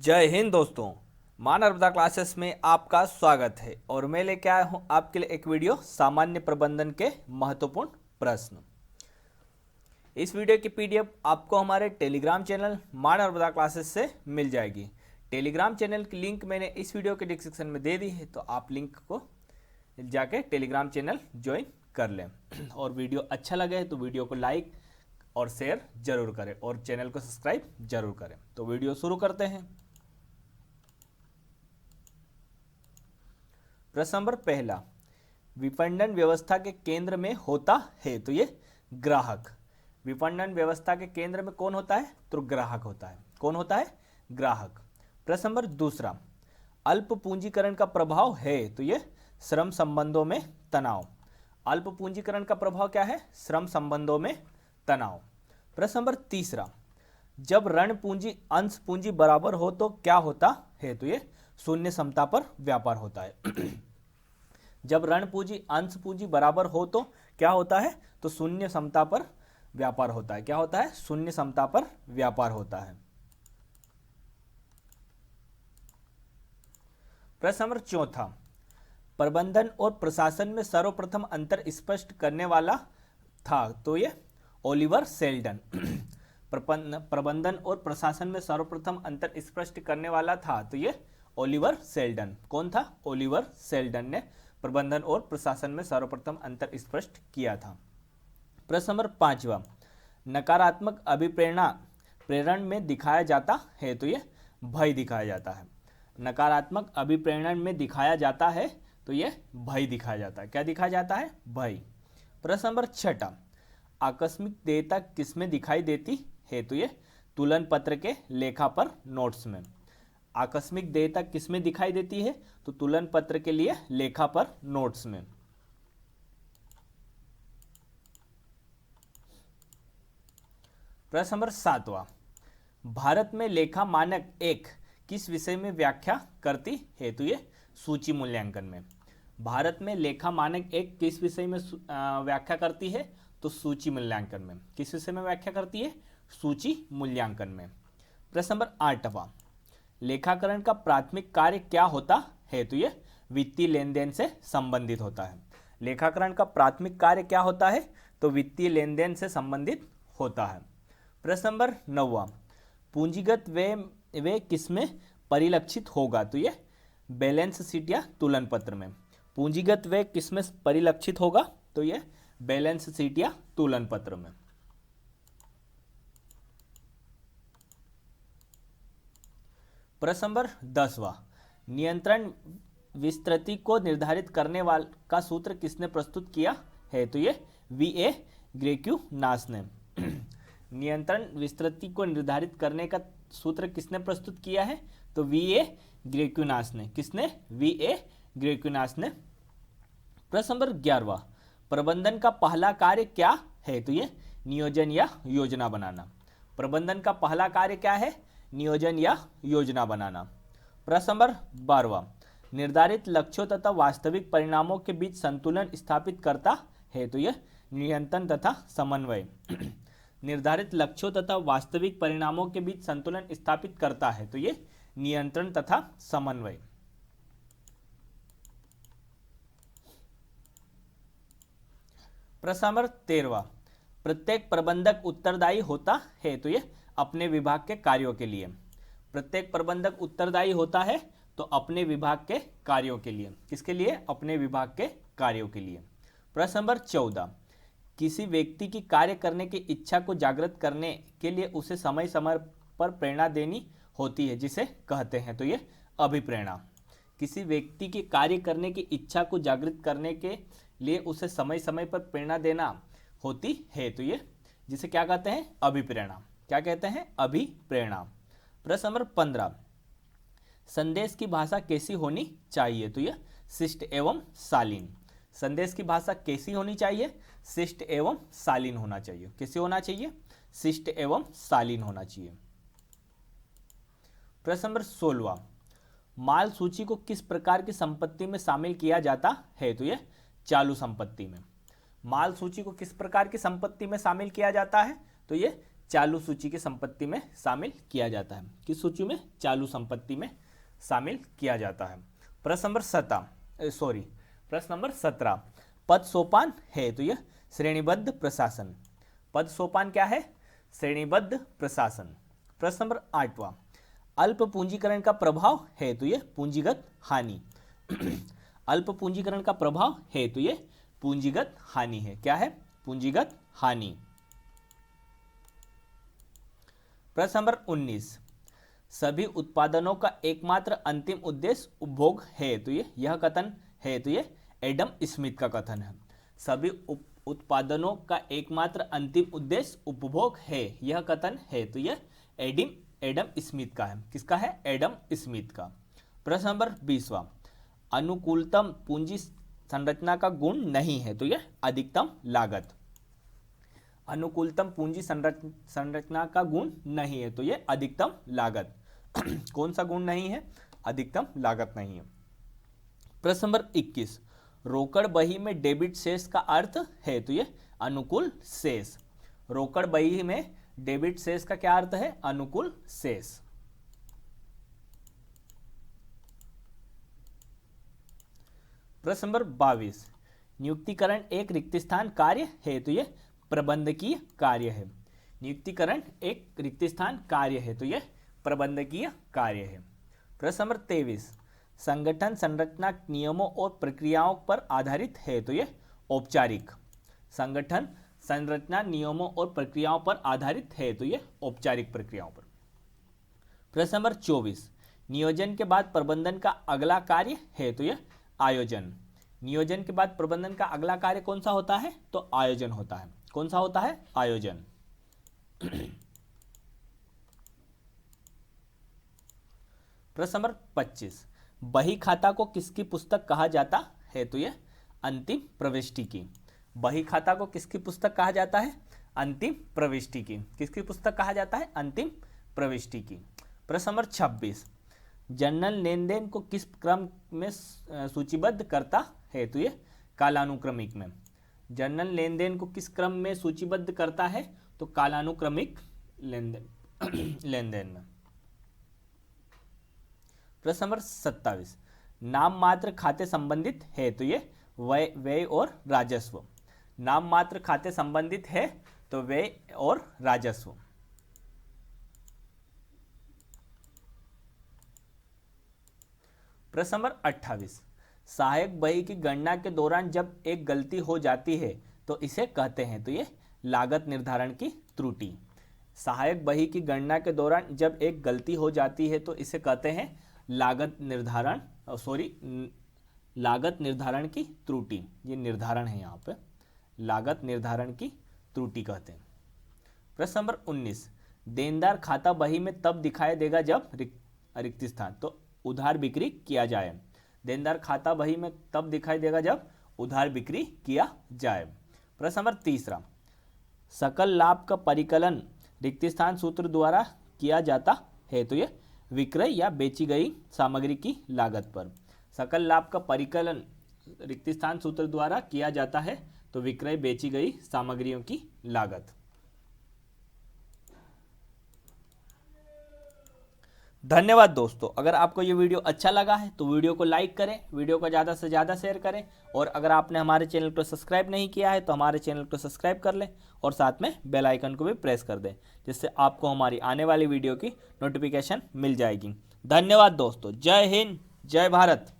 जय हिंद दोस्तों। मां नर्मदा क्लासेस में आपका स्वागत है और मैं लेके आया हूं आपके लिए एक वीडियो सामान्य प्रबंधन के महत्वपूर्ण प्रश्न। इस वीडियो की पीडीएफ आपको हमारे टेलीग्राम चैनल मां नर्मदा क्लासेस से मिल जाएगी। टेलीग्राम चैनल की लिंक मैंने इस वीडियो के डिस्क्रिप्शन में दे दी है, तो आप लिंक को जाके टेलीग्राम चैनल ज्वाइन कर लें। और वीडियो अच्छा लगे तो वीडियो को लाइक और शेयर जरूर करें और चैनल को सब्सक्राइब जरूर करें। तो वीडियो शुरू करते हैं। प्रश्न नंबर पहला, विपणन व्यवस्था के केंद्र में होता है तो ये ग्राहक। विपणन व्यवस्था के केंद्र में कौन होता है? तो ग्राहक होता है। कौन होता है? ग्राहक। प्रश्न नंबर दूसरा, अल्प पूंजीकरण का प्रभाव है तो ये श्रम संबंधों में तनाव। अल्प पूंजीकरण का प्रभाव क्या है? श्रम संबंधों में तनाव। प्रश्न नंबर तीसरा, जब ऋण पूंजी अंश पूंजी बराबर हो तो क्या होता है? तो ये शून्य समता पर व्यापार होता है। जब ऋण पूंजी अंश पूंजी बराबर हो तो क्या होता है? तो शून्य समता पर व्यापार होता है। क्या होता है? शून्य समता पर व्यापार होता है। प्रश्न नंबर चौथा, प्रबंधन और प्रशासन में सर्वप्रथम अंतर स्पष्ट करने वाला था तो ये ओलिवर सेल्डन। प्रबंधन और प्रशासन में सर्वप्रथम अंतर स्पष्ट करने वाला था तो ये ओलिवर सेल्डन। कौन था? ओलिवर सेल्डन ने प्रबंधन और प्रशासन में सर्वप्रथम अंतर स्पष्ट किया था। प्रश्न नंबर पांचवा, नकारात्मक अभिप्रेरणा प्रेरण में दिखाया जाता है तो ये भय दिखाया जाता है। नकारात्मक अभिप्रेरण में दिखाया जाता है तो ये भय दिखाया जाता है। क्या दिखाया जाता है? भय। प्रश्न नंबर छठा, आकस्मिक देयता किसमें दिखाई देती है तो ये तुलन पत्र के लेखा पर नोट्स में। आकस्मिक देयता किसमें दिखाई देती है? तो तुलन पत्र के लिए लेखा पर नोट्स में। प्रश्न नंबर सातवां, भारत में लेखा मानक एक किस विषय में व्याख्या करती है तो ये सूची मूल्यांकन में। भारत में लेखा मानक एक किस विषय में व्याख्या करती है? तो सूची मूल्यांकन में। किस विषय में व्याख्या करती है? सूची मूल्यांकन में। प्रश्न नंबर आठवां, लेखाकरण का प्राथमिक कार्य क्या होता है तो ये वित्तीय लेन देन से संबंधित होता है। लेखाकरण का प्राथमिक कार्य क्या होता है? तो वित्तीय लेन देन से संबंधित होता है। प्रश्न नंबर नौवां, पूंजीगत व्यय किसमें परिलक्षित होगा तो ये बैलेंस शीट या तुलन पत्र में। पूंजीगत व्यय किसमें परिलक्षित होगा? तो ये बैलेंस शीट या तुलन पत्र में। प्रश्न नंबर 10वां, नियंत्रण विस्तृति को निर्धारित करने वाला का सूत्र किसने प्रस्तुत किया है तो ये वी.ए. ग्रेक्यूनास ने। नियंत्रण विस्तृति को निर्धारित करने का सूत्र किसने प्रस्तुत किया है? तो वी.ए. ग्रेक्यूनास ने। किसने? वी.ए. ग्रेक्यूनास ने। प्रश्न नंबर 11वां, प्रबंधन का पहला कार्य क्या है तो ये नियोजन या योजना बनाना। प्रबंधन का पहला कार्य क्या है? नियोजन या योजना बनाना। प्रश्न नंबर 12वां, निर्धारित लक्ष्यों तथा वास्तविक परिणामों के बीच संतुलन स्थापित करता है तो यह नियंत्रण तथा समन्वय। निर्धारित लक्ष्यों तथा वास्तविक परिणामों के बीच संतुलन स्थापित करता है तो यह नियंत्रण तथा समन्वय। प्रश्न नंबर 13वां, प्रत्येक प्रबंधक उत्तरदायी होता है तो यह अपने विभाग के कार्यों के लिए। प्रत्येक प्रबंधक उत्तरदायी होता है तो अपने विभाग के कार्यों के लिए। किसके लिए? अपने विभाग के कार्यों के लिए। प्रश्न नंबर 14, किसी व्यक्ति की कार्य करने की इच्छा को जागृत करने के लिए उसे समय समय पर प्रेरणा देनी होती है, जिसे कहते हैं तो ये अभिप्रेरणा। किसी व्यक्ति की कार्य करने की इच्छा को जागृत करने के लिए उसे समय समय पर प्रेरणा देना होती है तो ये जिसे क्या कहते हैं? अभिप्रेरणा। क्या कहते हैं? अभिप्रेरणा। प्रश्न नंबर 15, संदेश की भाषा कैसी होनी चाहिए तो यह शिष्ट एवं शालीन। संदेश की भाषा कैसी होनी चाहिए? शिष्ट एवं शालीन होना चाहिए। कैसे होना चाहिए? शिष्ट एवं शालीन होना चाहिए। प्रश्न नंबर 16वां, माल सूची को किस प्रकार की संपत्ति में शामिल किया जाता है तो यह चालू संपत्ति में। माल सूची को किस प्रकार की संपत्ति में शामिल किया जाता है? तो यह चालू सूची की संपत्ति में शामिल किया जाता है? किस सूची में? चालू संपत्ति में शामिल किया जाता है। प्रश्न नंबर 17 पद सोपान है तो यह श्रेणीबद्ध प्रशासन। पद सोपान क्या है? श्रेणीबद्ध प्रशासन। प्रश्न नंबर 8वां अल्प पूंजीकरण का प्रभाव है तो यह पूंजीगत हानि। अल्प पूंजीकरण का प्रभाव है तो यह पूंजीगत हानि है। क्या है? पूंजीगत हानि। प्रश्न नंबर 19 सभी उत्पादनों का एकमात्र अंतिम उद्देश्य उपभोग है तो यह कथन है तो यह एडम स्मिथ का कथन है। सभी उत्पादनों का एकमात्र अंतिम उद्देश्य उपभोग है, यह कथन है तो यह एडम स्मिथ का है। किसका है? एडम स्मिथ का। प्रश्न नंबर 20वां अनुकूलतम पूंजी संरचना का गुण नहीं है तो यह अधिकतम लागत। अनुकूलतम पूंजी संरचना का गुण नहीं है तो यह अधिकतम लागत। कौन सा गुण नहीं है? अधिकतम लागत नहीं है। प्रश्न नंबर 21 रोकड़ बही में डेबिट शेष का अर्थ है तो यह अनुकूल शेष। रोकड़ बही में डेबिट शेष का क्या अर्थ है? अनुकूल शेष। प्रश्न नंबर 22 नियुक्तिकरण एक रिक्त स्थान कार्य है तो यह प्रबंधकीय कार्य है। नियुक्तिकरण एक रिक्त स्थान कार्य है तो यह प्रबंधकीय कार्य है। प्रश्न नंबर 23 संगठन संरचना नियमों और प्रक्रियाओं पर आधारित है तो यह औपचारिक। संगठन संरचना नियमों और प्रक्रियाओं पर आधारित है तो यह औपचारिक प्रक्रियाओं पर। प्रश्न नंबर 24 नियोजन के बाद प्रबंधन का अगला कार्य है तो यह आयोजन। नियोजन के बाद प्रबंधन का अगला कार्य कौन सा होता है? तो आयोजन होता है। कौन सा होता है? आयोजन। प्रश्न नंबर 25 बही खाता को किसकी पुस्तक कहा जाता है तो यह अंतिम प्रविष्टि की। बही खाता को किसकी पुस्तक कहा जाता है? अंतिम प्रविष्टि की। किसकी पुस्तक कहा जाता है? अंतिम प्रविष्टि की। प्रश्न नंबर 26 जनरल लेन देन को किस क्रम में सूचीबद्ध करता है तो यह कालानुक्रमिक में। जनरल लेन देन को किस क्रम में सूचीबद्ध करता है? तो कालानुक्रमिक लेन देन में। प्रश्न नंबर 27 नाम मात्र खाते संबंधित है तो यह व्यय और राजस्व। नाम मात्र खाते संबंधित है तो व्यय और राजस्व। प्रश्न नंबर 28 सहायक बही की गणना के दौरान जब एक गलती हो जाती है तो इसे कहते हैं तो यह लागत निर्धारण की त्रुटि। सहायक बही की गणना के दौरान जब एक गलती हो जाती है तो इसे कहते हैं लागत निर्धारण की त्रुटि। ये निर्धारण है यहाँ पे, लागत निर्धारण की त्रुटि कहते हैं। प्रश्न नंबर 19 देनदार खाता बही में तब दिखाई देगा जब रिक्त स्थान तो उधार बिक्री किया जाए। देनदार खाता बही में तब दिखाई देगा जब उधार बिक्री किया जाए। प्रश्न नंबर 30 सकल लाभ का परिकलन रिक्त स्थान सूत्र द्वारा किया जाता है तो यह विक्रय या बेची गई सामग्री की लागत पर। सकल लाभ का परिकलन रिक्त स्थान सूत्र द्वारा किया जाता है तो विक्रय बेची गई सामग्रियों की लागत। धन्यवाद दोस्तों। अगर आपको ये वीडियो अच्छा लगा है तो वीडियो को लाइक करें, वीडियो को ज़्यादा से ज़्यादा शेयर करें और अगर आपने हमारे चैनल को सब्सक्राइब नहीं किया है तो हमारे चैनल को सब्सक्राइब कर लें और साथ में बेल आइकन को भी प्रेस कर दें, जिससे आपको हमारी आने वाली वीडियो की नोटिफिकेशन मिल जाएगी। धन्यवाद दोस्तों। जय हिंद, जय भारत।